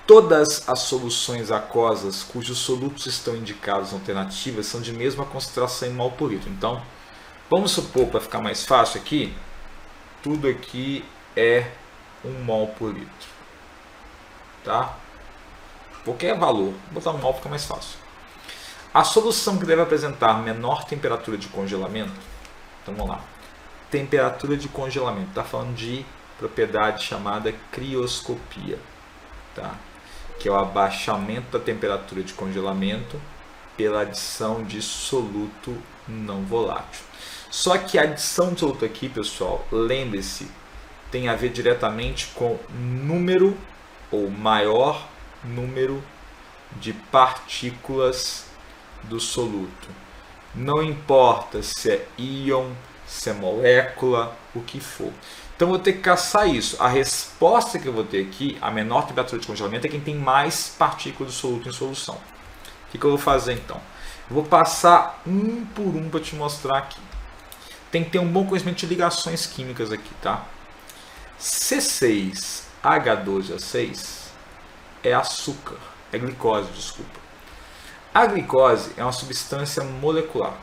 Todas as soluções aquosas cujos solutos estão indicados na alternativa são de mesma concentração em mol por litro. Então, vamos supor, para ficar mais fácil aqui, tudo aqui é 1 mol por litro. Tá? Qualquer valor, vou botar 1 mol para ficar mais fácil. A solução que deve apresentar menor temperatura de congelamento, então vamos lá, temperatura de congelamento, está falando de propriedade chamada crioscopia, tá? Que é o abaixamento da temperatura de congelamento pela adição de soluto não volátil. Só que a adição de soluto aqui, pessoal, lembre-se, tem a ver diretamente com número ou maior número de partículas do soluto. Não importa se é íon, se é molécula, o que for. Então eu vou ter que caçar isso. A resposta que eu vou ter aqui, a menor temperatura de congelamento, é quem tem mais partículas do soluto em solução. O que eu vou fazer então? Eu vou passar um por um para te mostrar aqui. Tem que ter um bom conhecimento de ligações químicas aqui, tá? C6H12O6 é açúcar, é glicose, desculpa. A glicose é uma substância molecular.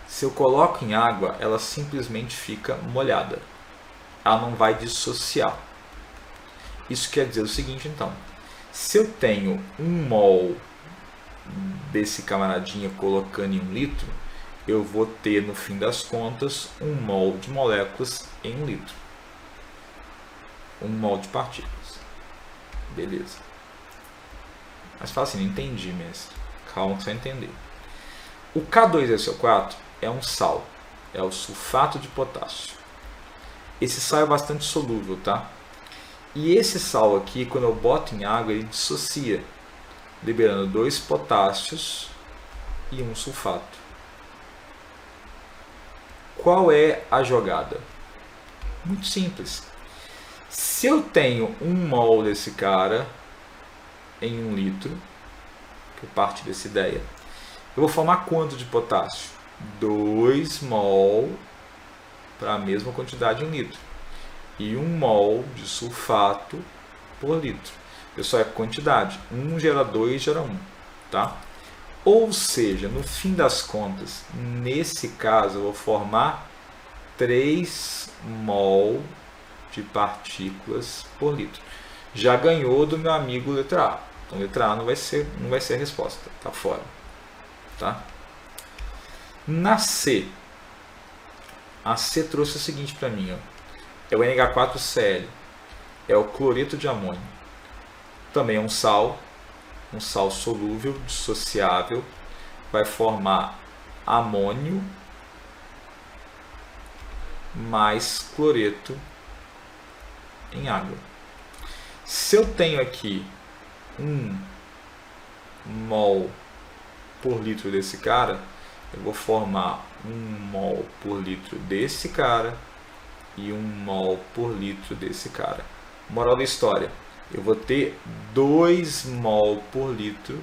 Se eu coloco em água, ela simplesmente fica molhada. Ela não vai dissociar. Isso quer dizer o seguinte, então. Se eu tenho 1 mol desse camaradinha colocando em 1 litro, eu vou ter, no fim das contas, 1 mol de moléculas em 1 litro. 1 mol de partículas. Beleza. Mas fala assim, não entendi, mestre. Calma que você vai entender. O K2SO4 é um sal. É o sulfato de potássio. Esse sal é bastante solúvel, tá? E esse sal aqui, quando eu boto em água, ele dissocia, liberando 2 potássios e 1 sulfato. Qual é a jogada? Muito simples. Se eu tenho 1 mol desse cara em 1 litro, que eu parto dessa ideia, eu vou formar quanto de potássio? 2 mol para a mesma quantidade em 1 litro. E 1 mol de sulfato por litro. Pessoal, é quantidade. 1 gera 2, gera 1. Tá? Ou seja, no fim das contas, nesse caso, eu vou formar 3 mol de partículas por litro. Já ganhou do meu amigo letra A. Então, letra A não vai ser a resposta. Está fora. Tá? Na C. A C trouxe o seguinte para mim. Ó. É o NH4Cl. É o cloreto de amônio. Também é um sal solúvel, dissociável. Vai formar amônio mais cloreto em água. Se eu tenho aqui 1 mol por litro desse cara, eu vou formar 1 mol por litro desse cara e 1 mol por litro desse cara. Moral da história, eu vou ter 2 mol por litro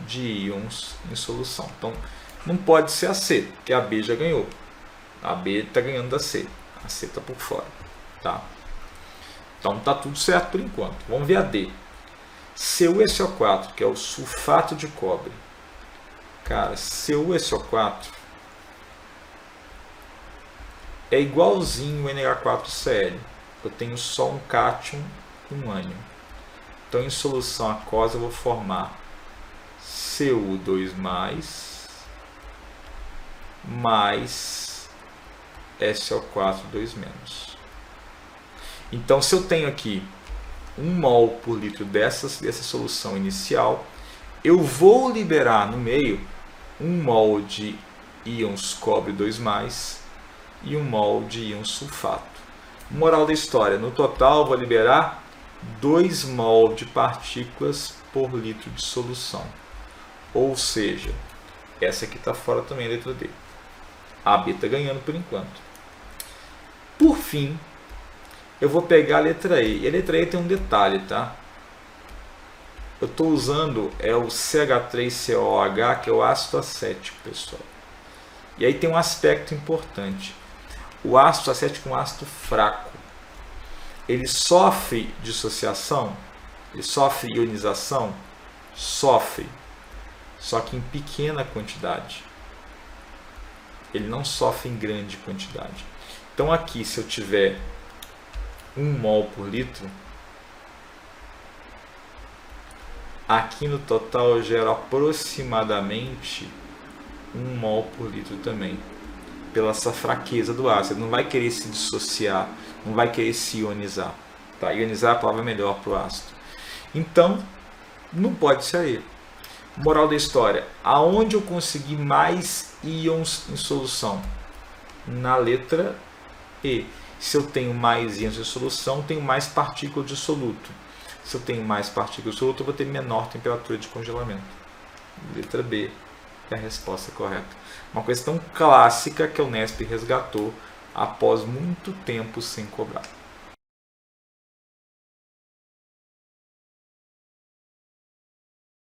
de íons em solução. Então, não pode ser a C, porque a B já ganhou. A B está ganhando da C. A C está por fora. Tá? Então, está tudo certo por enquanto. Vamos ver a D. CuSO4, que é o sulfato de cobre. Cara, CuSO4 é igualzinho o NH4Cl. Eu tenho só um cátion e um ânion. Então, em solução aquosa, eu vou formar Cu2 mais SO4 2 menos. Então, se eu tenho aqui 1 mol por litro dessa solução inicial, eu vou liberar no meio 1 mol de íons cobre 2+, e 1 mol de íon sulfato. Moral da história, no total vou liberar 2 mol de partículas por litro de solução. Ou seja, essa aqui está fora também, a letra D. A B está ganhando por enquanto. Por fim, eu vou pegar a letra E. E a letra E tem um detalhe, tá? Eu estou usando o CH3COOH, que é o ácido acético, pessoal. E aí tem um aspecto importante. O ácido acético é um ácido fraco. Ele sofre dissociação? Ele sofre ionização? Sofre, só que em pequena quantidade. Ele não sofre em grande quantidade. Então aqui, se eu tiver 1 mol por litro, aqui no total eu gero aproximadamente 1 mol por litro também, pela essa fraqueza do ácido. Ele não vai querer se dissociar, não vai querer se ionizar. Tá? Ionizar é a palavra melhor para o ácido. Então, não pode ser aí. Moral da história: aonde eu consegui mais íons em solução? Na letra E. Se eu tenho mais íons em solução, tenho mais partículas de soluto. Se eu tenho mais partículas de soluto, eu vou ter menor temperatura de congelamento. Letra B é a resposta correta. Uma questão clássica que a Unesp resgatou após muito tempo sem cobrar.